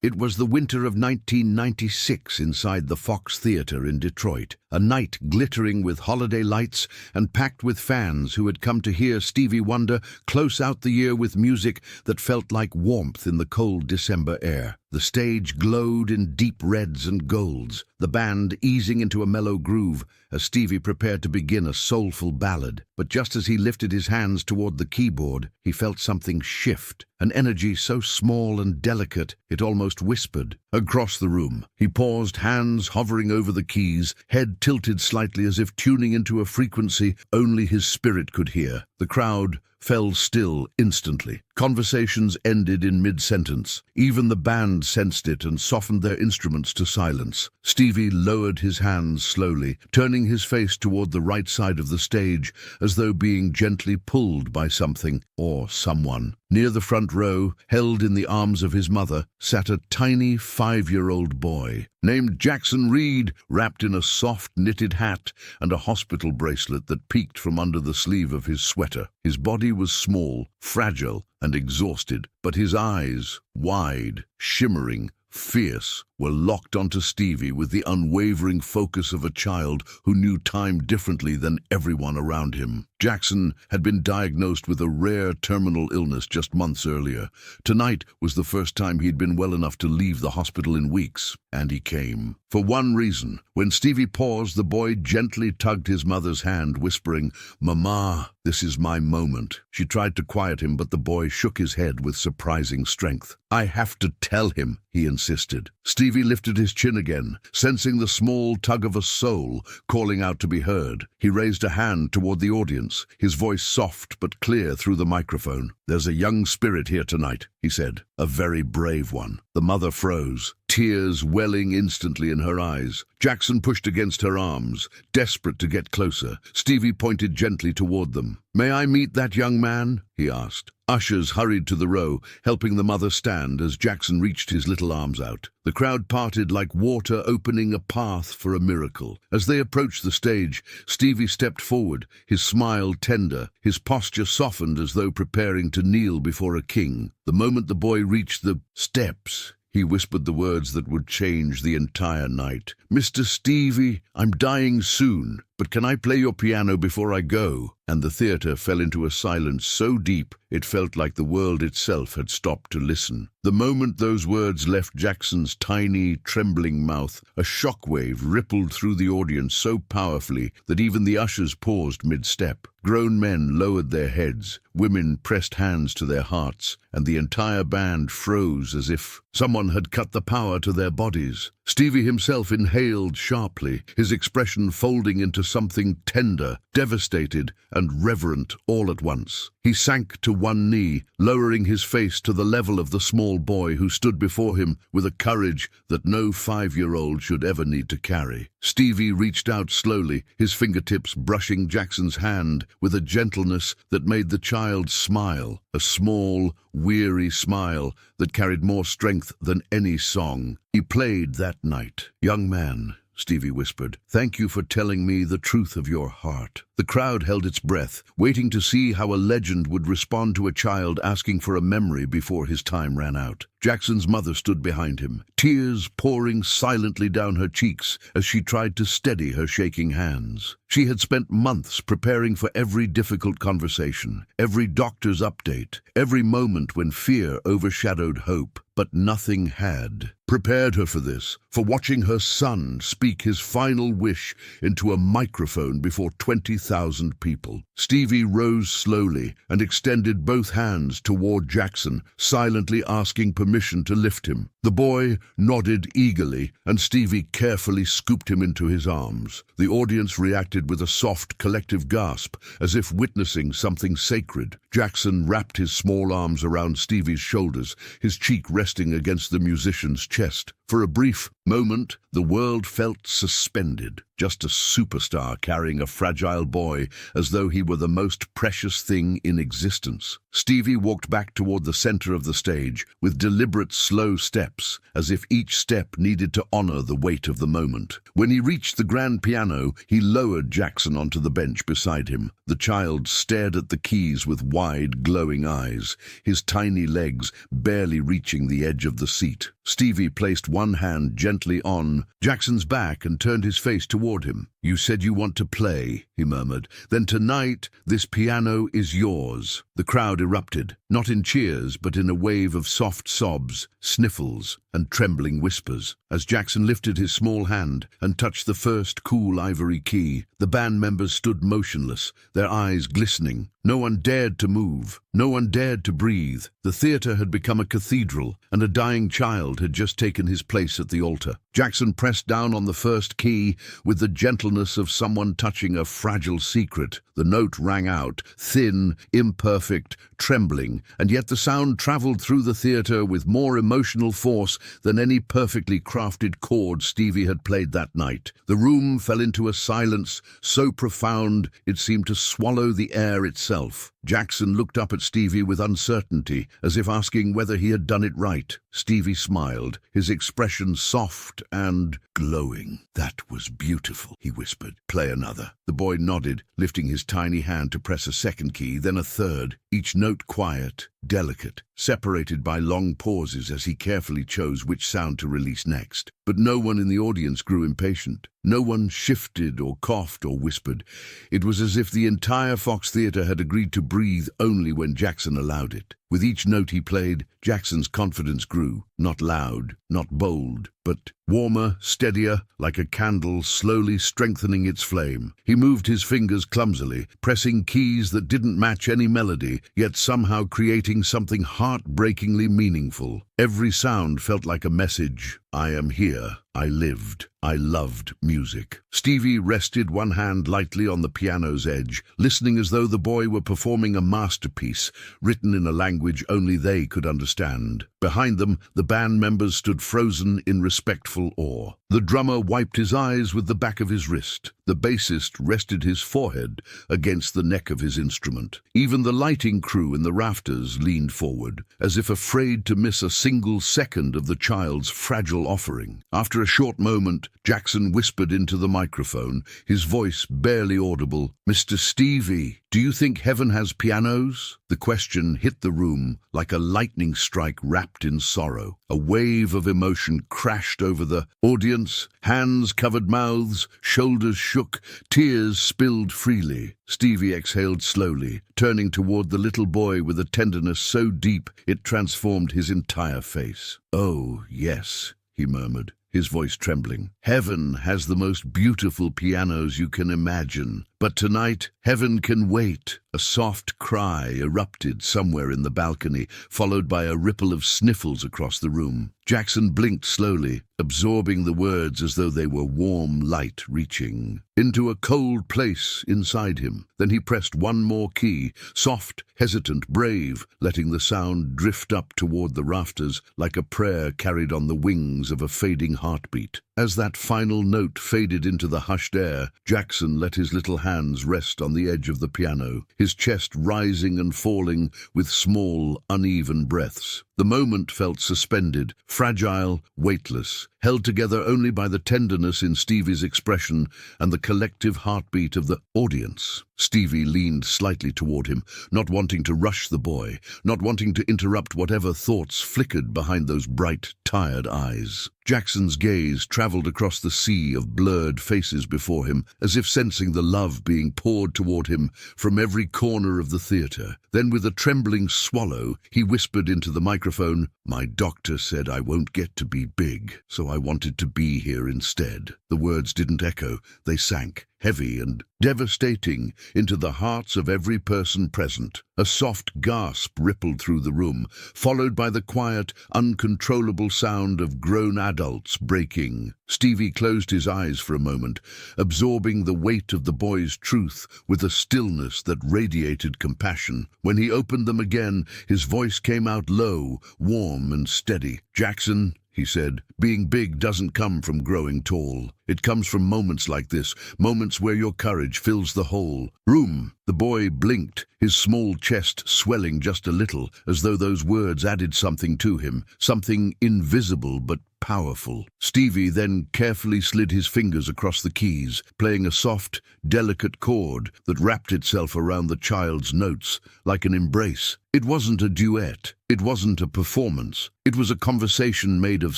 It was the winter of 1996 inside the Fox Theatre in Detroit, a night glittering with holiday lights and packed with fans who had come to hear Stevie Wonder close out the year with music that felt like warmth in the cold December air. The stage glowed in deep reds and golds, the band easing into a mellow groove as Stevie prepared to begin a soulful ballad. But just as he lifted his hands toward the keyboard, he felt something shift, an energy so small and delicate it almost whispered. Across the room, he paused, hands hovering over the keys, head tilted slightly as if tuning into a frequency only his spirit could hear. The crowd fell still instantly. Conversations ended in mid-sentence. Even the band sensed it and softened their instruments to silence. Stevie lowered his hands slowly, turning his face toward the right side of the stage as though being gently pulled by something or someone. Near the front row, held in the arms of his mother, sat a tiny 5-year-old boy named Jackson Reed, wrapped in a soft knitted hat and a hospital bracelet that peeked from under the sleeve of his sweater. His body was small, fragile, and exhausted, but his eyes, wide, shimmering, fierce, were locked onto Stevie with the unwavering focus of a child who knew time differently than everyone around him. Jackson had been diagnosed with a rare terminal illness just months earlier. Tonight was the first time he'd been well enough to leave the hospital in weeks, and he came. For one reason. When Stevie paused, the boy gently tugged his mother's hand, whispering, "Mama, this is my moment." She tried to quiet him, but the boy shook his head with surprising strength. "I have to tell him," he insisted. Stevie lifted his chin again, sensing the small tug of a soul calling out to be heard. He raised a hand toward the audience, his voice soft but clear through the microphone. "There's a young spirit here tonight," he said, "a very brave one." The mother froze, tears welling instantly in her eyes. Jackson pushed against her arms, desperate to get closer. Stevie pointed gently toward them. "May I meet that young man?" he asked. Ushers hurried to the row, helping the mother stand as Jackson reached his little arms out. The crowd parted like water opening a path for a miracle. As they approached the stage, Stevie stepped forward, his smile tender, his posture softened as though preparing to kneel before a king. The moment the boy reached the steps, he whispered the words that would change the entire night. "Mr. Stevie, I'm dying soon, but can I play your piano before I go?" And the theater fell into a silence so deep it felt like the world itself had stopped to listen. The moment those words left Jackson's tiny, trembling mouth, a shockwave rippled through the audience so powerfully that even the ushers paused mid-step. Grown men lowered their heads, women pressed hands to their hearts, and the entire band froze as if someone had cut the power to their bodies. Stevie himself inhaled sharply, his expression folding into something tender, devastated, and reverent all at once. He sank to one knee, lowering his face to the level of the small boy who stood before him with a courage that no 5-year-old should ever need to carry. Stevie reached out slowly, his fingertips brushing Jackson's hand with a gentleness that made the child smile, a small, weary smile that carried more strength than any song. He played that night. "Young man," Stevie whispered, "thank you for telling me the truth of your heart." The crowd held its breath, waiting to see how a legend would respond to a child asking for a memory before his time ran out. Jackson's mother stood behind him, tears pouring silently down her cheeks as she tried to steady her shaking hands. She had spent months preparing for every difficult conversation, every doctor's update, every moment when fear overshadowed hope. But nothing had prepared her for this, for watching her son speak his final wish into a microphone before 20,000 people. Stevie rose slowly and extended both hands toward Jackson, silently asking permission to lift him. The boy nodded eagerly, and Stevie carefully scooped him into his arms. The audience reacted with a soft, collective gasp, as if witnessing something sacred. Jackson wrapped his small arms around Stevie's shoulders, his cheek resting against the musician's chest. For a brief moment, the world felt suspended. just a superstar carrying a fragile boy as though he were the most precious thing in existence. Stevie walked back toward the center of the stage with deliberate, slow steps, as if each step needed to honor the weight of the moment. When he reached the grand piano, he lowered Jackson onto the bench beside him. The child stared at the keys with wide, glowing eyes, his tiny legs barely reaching the edge of the seat. Stevie placed one hand gently on Jackson's back and turned his face toward him. "You said you want to play," he murmured. "Then tonight, this piano is yours." The crowd erupted, not in cheers, but in a wave of soft sobs, sniffles, and trembling whispers. As Jackson lifted his small hand and touched the first cool ivory key, the band members stood motionless, their eyes glistening. No one dared to move. No one dared to breathe. The theater had become a cathedral, and a dying child had just taken his place at the altar. Jackson pressed down on the first key with the gentleness of someone touching a fragile secret. The note rang out, thin, imperfect, trembling, and yet the sound traveled through the theater with more emotional force than any perfectly crafted chord Stevie had played that night. The room fell into a silence so profound it seemed to swallow the air itself. Jackson looked up at Stevie with uncertainty, as if asking whether he had done it right. Stevie smiled, his expression soft and glowing. "That was beautiful," he whispered. "Play another." The boy nodded, lifting his tiny hand to press a second key, then a third, each note quiet, delicate, separated by long pauses as he carefully chose which sound to release next. But no one in the audience grew impatient. No one shifted or coughed or whispered. It was as if the entire Fox Theatre had agreed to breathe only when Jackson allowed it. With each note he played, Jackson's confidence grew, not loud, not bold, but warmer, steadier, like a candle slowly strengthening its flame. He moved his fingers clumsily, pressing keys that didn't match any melody, yet somehow creating something heartbreakingly meaningful. Every sound felt like a message. I am here. I lived. I loved music. Stevie rested one hand lightly on the piano's edge, listening as though the boy were performing a masterpiece, written in a language only they could understand. Behind them, the band members stood frozen in respectful awe. The drummer wiped his eyes with the back of his wrist. The bassist rested his forehead against the neck of his instrument. Even the lighting crew in the rafters leaned forward, as if afraid to miss a single second of the child's fragile offering. After a short moment, Jackson whispered into the microphone, his voice barely audible, "Mr. Stevie, do you think heaven has pianos?" The question hit the room like a lightning strike wrapped in sorrow. A wave of emotion crashed over the audience. Hands covered mouths, shoulders shook, tears spilled freely. Stevie exhaled slowly, turning toward the little boy with a tenderness so deep it transformed his entire face. "Oh, yes," he murmured, his voice trembling. "Heaven has the most beautiful pianos you can imagine. But tonight, heaven can wait." A soft cry erupted somewhere in the balcony, followed by a ripple of sniffles across the room. Jackson blinked slowly, absorbing the words as though they were warm light reaching into a cold place inside him. Then he pressed one more key, soft, hesitant, brave, letting the sound drift up toward the rafters like a prayer carried on the wings of a fading heartbeat. As that final note faded into the hushed air, Jackson let his little hands rest on the edge of the piano, his chest rising and falling with small, uneven breaths. The moment felt suspended, fragile, weightless, held together only by the tenderness in Stevie's expression and the collective heartbeat of the audience. Stevie leaned slightly toward him, not wanting to rush the boy, not wanting to interrupt whatever thoughts flickered behind those bright, tired eyes. Jackson's gaze traveled across the sea of blurred faces before him, as if sensing the love being poured toward him from every corner of the theater. Then, with a trembling swallow, he whispered into the microphone, "My doctor said I won't get to be big, so I wanted to be here instead." The words didn't echo, they sank, heavy and devastating, into the hearts of every person present. A soft gasp rippled through the room, followed by the quiet, uncontrollable sound of grown adults breaking. Stevie closed his eyes for a moment, absorbing the weight of the boy's truth with a stillness that radiated compassion. When he opened them again, his voice came out low, warm and steady. "Jackson," he said, Being big doesn't come from growing tall. It comes from moments like this, moments where your courage fills the whole room. The boy blinked, his small chest swelling just a little, as though those words added something to him, something invisible but powerful. Stevie then carefully slid his fingers across the keys, playing a soft, delicate chord that wrapped itself around the child's notes like an embrace. It wasn't a duet. It wasn't a performance. It was a conversation made of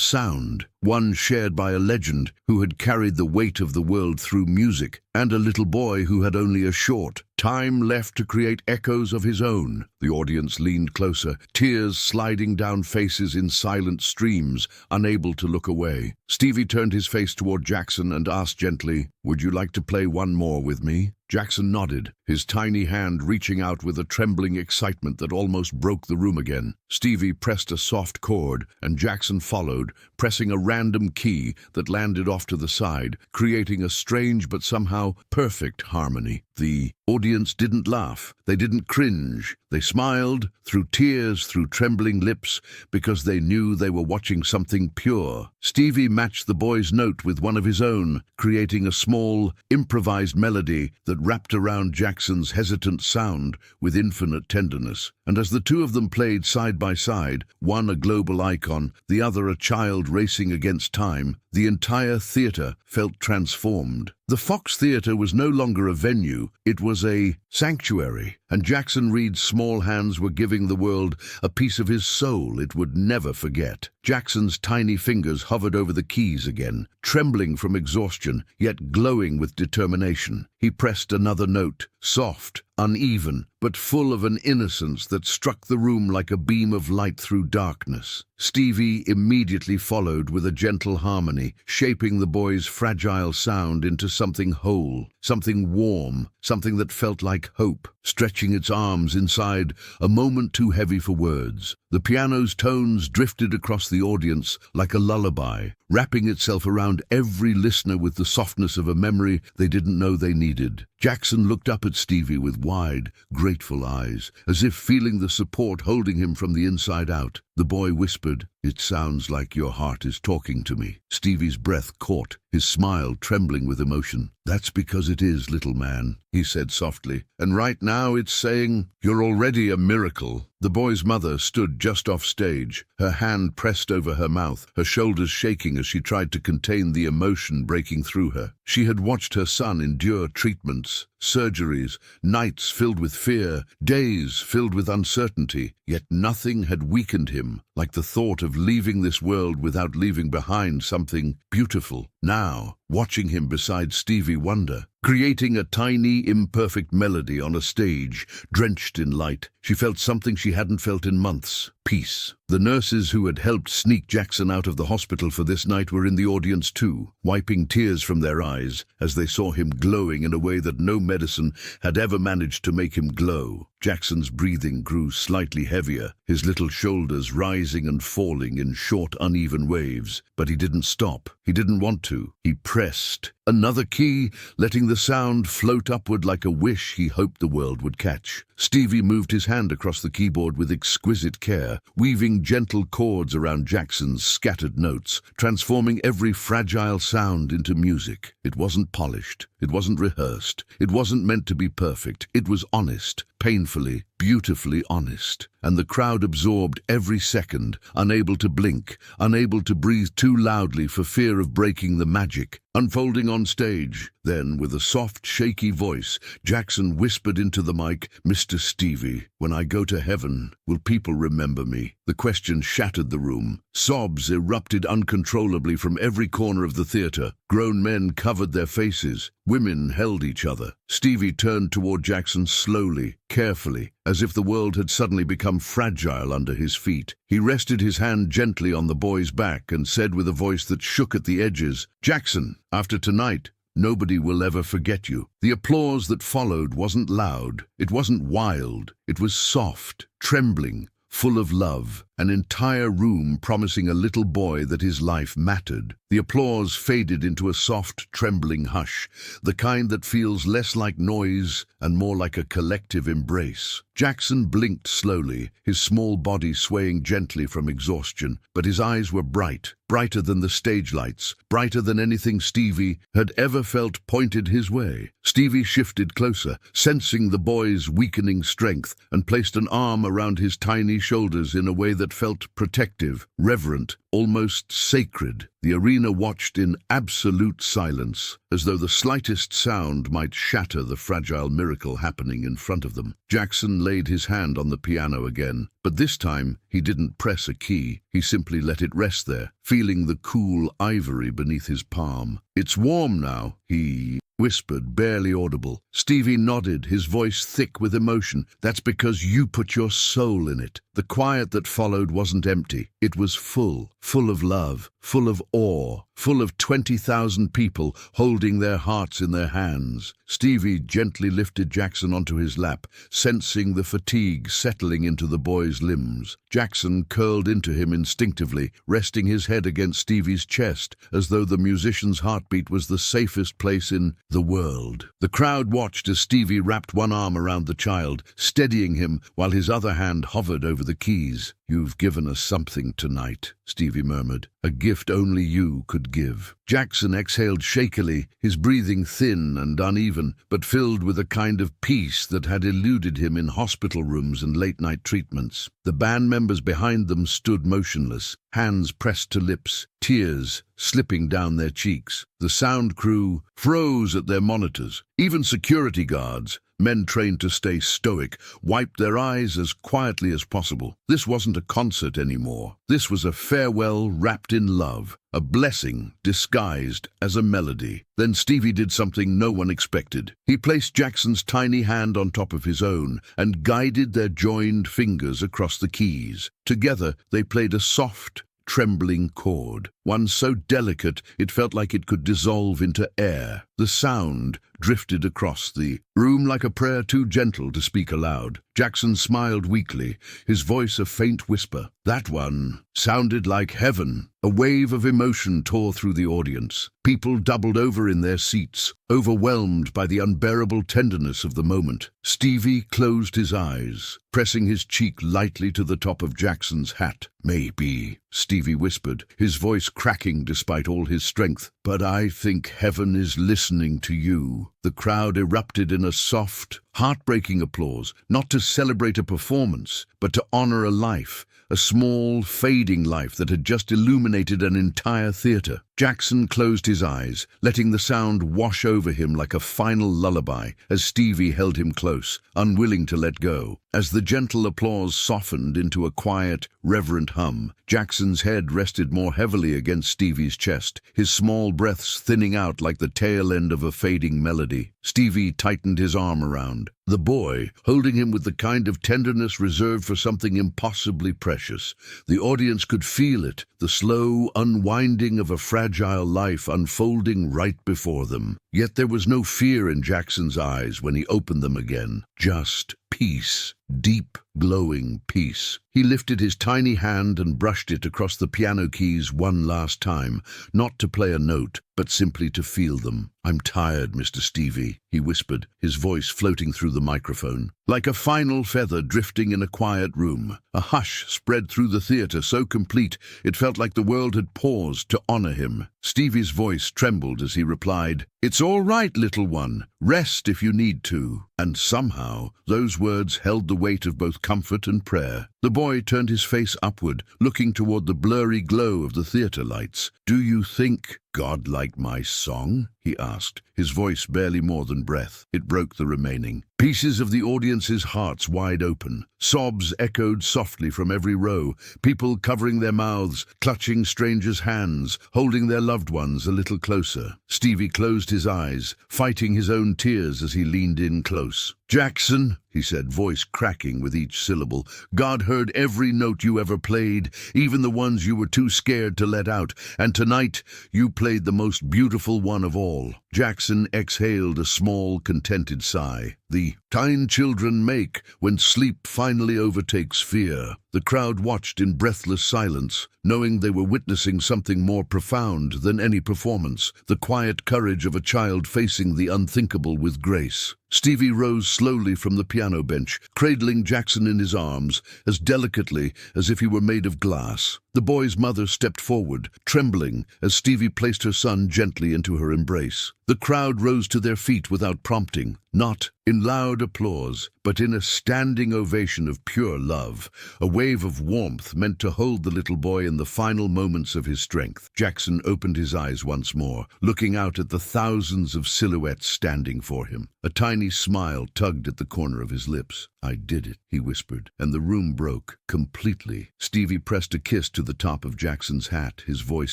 sound, one shared by a legend who had carried the weight of the world through music, and a little boy who had only a short time left to create echoes of his own. The audience leaned closer, tears sliding down faces in silent streams, unable to look away. Stevie turned his face toward Jackson and asked gently, "Would you like to play one more with me?" Jackson nodded, his tiny hand reaching out with a trembling excitement that almost broke the room again. Stevie pressed a soft chord, and Jackson followed, pressing a random key that landed off to the side, creating a strange but somehow perfect harmony. The audience didn't laugh. They didn't cringe. They smiled, through tears, through trembling lips, because they knew they were watching something pure. Stevie matched the boy's note with one of his own, creating a small, improvised melody that wrapped around Jackson's hesitant sound with infinite tenderness. And as the two of them played side by side, one a global icon, the other a child racing against time, the entire theater felt transformed. The Fox Theater was no longer a venue, it was a sanctuary, and Jackson Reed's small hands were giving the world a piece of his soul it would never forget. Jackson's tiny fingers hovered over the keys again, trembling from exhaustion, yet glowing with determination. He pressed another note, soft, uneven, but full of an innocence that struck the room like a beam of light through darkness. Stevie immediately followed with a gentle harmony, shaping the boy's fragile sound into something whole, something warm, something that felt like hope, stretching its arms inside a moment too heavy for words. The piano's tones drifted across the audience like a lullaby, wrapping itself around every listener with the softness of a memory they didn't know they needed. Jackson looked up at Stevie with wide, grateful eyes, as if feeling the support holding him from the inside out. The boy whispered, "It sounds like your heart is talking to me." Stevie's breath caught, his smile trembling with emotion. "That's because it is, little man," he said softly. "And right now it's saying, you're already a miracle." The boy's mother stood just off stage, her hand pressed over her mouth, her shoulders shaking as she tried to contain the emotion breaking through her. She had watched her son endure treatments, surgeries, nights filled with fear, days filled with uncertainty, yet nothing had weakened him like the thought of leaving this world without leaving behind something beautiful. Now, watching him beside Stevie Wonder, creating a tiny, imperfect melody on a stage, drenched in light, she felt something she hadn't felt in months: peace. The nurses who had helped sneak Jackson out of the hospital for this night were in the audience too, wiping tears from their eyes as they saw him glowing in a way that no medicine had ever managed to make him glow. Jackson's breathing grew slightly heavier, his little shoulders rising and falling in short, uneven waves. But he didn't stop. He didn't want to. He pressed another key, letting the sound float upward like a wish he hoped the world would catch. Stevie moved his hand across the keyboard with exquisite care, weaving gentle chords around Jackson's scattered notes, transforming every fragile sound into music. It wasn't polished. It wasn't rehearsed. It wasn't meant to be perfect. It was honest, painfully, beautifully honest. And the crowd absorbed every second, unable to blink, unable to breathe too loudly for fear of breaking the magic. Unfolding on stage, then, with a soft, shaky voice, Jackson whispered into the mic, "Mr. Stevie, when I go to heaven, will people remember me?" The question shattered the room. Sobs erupted uncontrollably from every corner of the theater. Grown men covered their faces. Women held each other. Stevie turned toward Jackson slowly, carefully, as if the world had suddenly become fragile under his feet. He rested his hand gently on the boy's back and said with a voice that shook at the edges, "Jackson, after tonight, nobody will ever forget you." The applause that followed wasn't loud. It wasn't wild. It was soft, trembling, full of love. an entire room promising a little boy that his life mattered. The applause faded into a soft, trembling hush, the kind that feels less like noise and more like a collective embrace. Jackson blinked slowly, his small body swaying gently from exhaustion, but his eyes were bright, brighter than the stage lights, brighter than anything Stevie had ever felt pointed his way. Stevie shifted closer, sensing the boy's weakening strength, and placed an arm around his tiny shoulders in a way that felt protective, reverent, almost sacred. The arena watched in absolute silence, as though the slightest sound might shatter the fragile miracle happening in front of them. Jackson laid his hand on the piano again, but this time he didn't press a key. He simply let it rest there, feeling the cool ivory beneath his palm. "It's warm now," he whispered, barely audible. Stevie nodded, his voice thick with emotion. "That's because you put your soul in it." The quiet that followed wasn't empty. It was full of love, full of awe, full of 20,000 people holding their hearts in their hands. Stevie gently lifted Jackson onto his lap, sensing the fatigue settling into the boy's limbs. Jackson curled into him instinctively, resting his head against Stevie's chest, as though the musician's heartbeat was the safest place in the world. The crowd watched as Stevie wrapped one arm around the child, steadying him while his other hand hovered over the keys. "You've given us something tonight," Stevie murmured, "a gift only you could give." Jackson exhaled shakily, his breathing thin and uneven, but filled with a kind of peace that had eluded him in hospital rooms and late-night treatments. The band members behind them stood motionless, hands pressed to lips, tears slipping down their cheeks. The sound crew froze at their monitors. Even security guards, men trained to stay stoic, wiped their eyes as quietly as possible. This wasn't a concert anymore. This was a farewell wrapped in love, a blessing disguised as a melody. Then Stevie did something no one expected. He placed Jackson's tiny hand on top of his own and guided their joined fingers across the keys. Together, they played a soft, trembling chord, one so delicate it felt like it could dissolve into air. The sound drifted across the room like a prayer too gentle to speak aloud. Jackson smiled weakly, his voice a faint whisper. That one sounded like heaven. A wave of emotion tore through the audience. People doubled over in their seats, overwhelmed by the unbearable tenderness of the moment. Stevie closed his eyes, pressing his cheek lightly to the top of Jackson's hat. "Maybe," Stevie whispered, his voice cracking despite all his strength, "but I think heaven is listening to you." The crowd erupted in a soft, heartbreaking applause, not to celebrate a performance, but to honor a life, a small, fading life that had just illuminated an entire theater. Jackson closed his eyes, letting the sound wash over him like a final lullaby as Stevie held him close, unwilling to let go. As the gentle applause softened into a quiet, reverent hum, Jackson's head rested more heavily against Stevie's chest, his small breaths thinning out like the tail end of a fading melody. Stevie tightened his arm around the boy, holding him with the kind of tenderness reserved for something impossibly precious. The audience could feel it, the slow unwinding of a fragile life unfolding right before them. Yet there was no fear in Jackson's eyes when he opened them again. Just peace, deep, glowing peace. He lifted his tiny hand and brushed it across the piano keys one last time, not to play a note, but simply to feel them. "I'm tired, Mr. Stevie," he whispered, his voice floating through the microphone. Like a final feather drifting in a quiet room, a hush spread through the theater so complete it felt like the world had paused to honor him. Stevie's voice trembled as he replied, "It's all right, little one. Rest if you need to." And somehow, those words held the weight of both comfort and prayer. The boy turned his face upward, looking toward the blurry glow of the theater lights. "Do you think God liked my song?" he asked, his voice barely more than breath. It broke the remaining. Pieces of the audience's hearts wide open. Sobs echoed softly from every row, people covering their mouths, clutching strangers' hands, holding their loved ones a little closer. Stevie closed his eyes, fighting his own tears as he leaned in close. "Jackson," he said, voice cracking with each syllable, "God heard every note you ever played, even the ones you were too scared to let out, and tonight you played the most beautiful one of all." Jackson exhaled a small, contented sigh. the kind children make when sleep finally overtakes fear. The crowd watched in breathless silence, knowing they were witnessing something more profound than any performance, the quiet courage of a child facing the unthinkable with grace. Stevie rose slowly from the piano bench, cradling Jackson in his arms, as delicately as if he were made of glass. The boy's mother stepped forward, trembling, as Stevie placed her son gently into her embrace. The crowd rose to their feet without prompting, not in loud applause, but in a standing ovation of pure love, a wave of warmth meant to hold the little boy in the final moments of his strength. Jackson opened his eyes once more, looking out at the thousands of silhouettes standing for him. A tiny smile tugged at the corner of his lips. "I did it," he whispered, and the room broke completely. Stevie pressed a kiss to the top of Jackson's hat, his voice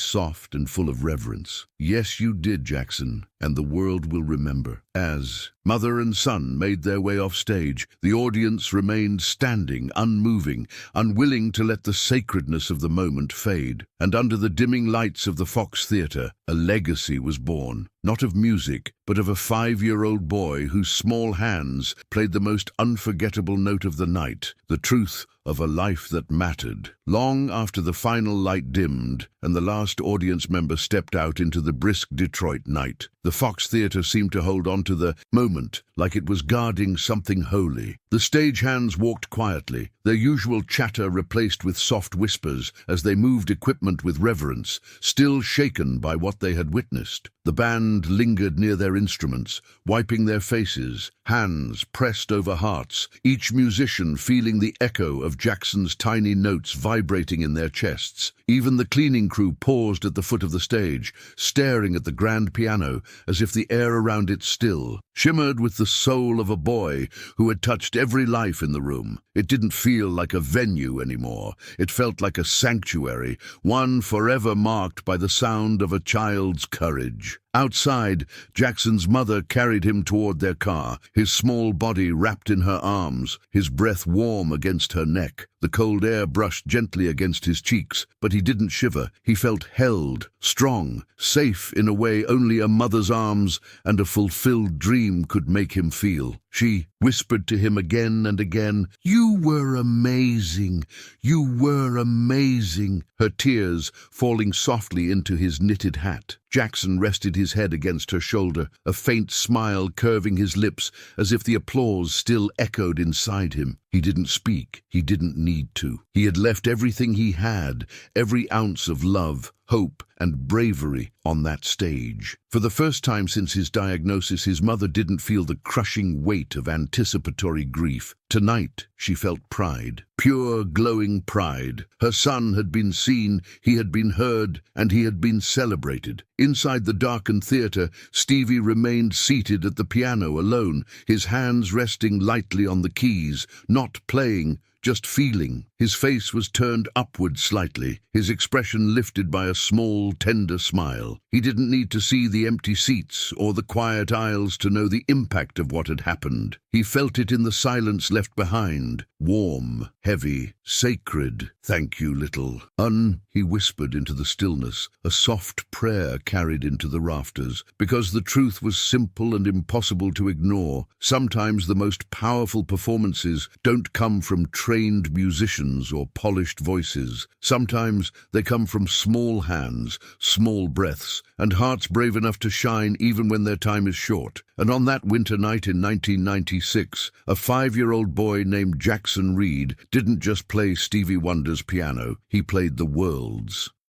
soft and full of reverence. "Yes, you did, Jackson, and the world will remember." As mother and son made their way off stage, the audience remained standing, unmoving, unwilling to let the sacredness of the moment fade. And under the dimming lights of the Fox Theatre, a legacy was born, not of music, but of a 5-year-old boy whose small hands played the most unforgettable note of the night, the truth of a life that mattered. Long after the final light dimmed and the last audience member stepped out into the brisk Detroit night, the Fox Theatre seemed to hold on to the moment like it was guarding something holy. The stagehands walked quietly, their usual chatter replaced with soft whispers as they moved equipment with reverence, still shaken by what they had witnessed. The band lingered near their instruments, wiping their faces, hands pressed over hearts, each musician feeling the echo of Jackson's tiny notes vibrating in their chests. Even the cleaning crew paused at the foot of the stage, staring at the grand piano as if the air around it still shimmered with the soul of a boy who had touched every life in the room. It didn't feel like a venue anymore. It felt like a sanctuary, one forever marked by the sound of a child's courage. Outside, Jackson's mother carried him toward their car, his small body wrapped in her arms, his breath warm against her neck. The cold air brushed gently against his cheeks, but he didn't shiver. He felt held, strong, safe in a way only a mother's arms and a fulfilled dream could make him feel. She whispered to him again and again, "You were amazing. You were amazing," her tears falling softly into his knitted hat. Jackson rested his head against her shoulder, a faint smile curving his lips as if the applause still echoed inside him. He didn't speak. He didn't need to. He had left everything he had, every ounce of love, hope, and bravery on that stage. For the first time since his diagnosis, his mother didn't feel the crushing weight of anticipatory grief. Tonight, she felt pride, pure, glowing pride. Her son had been seen, he had been heard, and he had been celebrated. Inside the darkened theatre, Stevie remained seated at the piano alone, his hands resting lightly on the keys, not playing, just feeling. His face was turned upward slightly, his expression lifted by a small, tender smile. He didn't need to see the empty seats or the quiet aisles to know the impact of what had happened. He felt it in the silence left behind, warm, heavy, sacred. "Thank you, little Un," he whispered into the stillness, a soft prayer carried into the rafters, because the truth was simple and impossible to ignore. Sometimes the most powerful performances don't come from trained musicians or polished voices. Sometimes they come from small hands, small breaths, and hearts brave enough to shine even when their time is short. And on that winter night in 1996, a 5-year-old boy named Jackson Reed didn't just play Stevie Wonder's piano, he played the world's.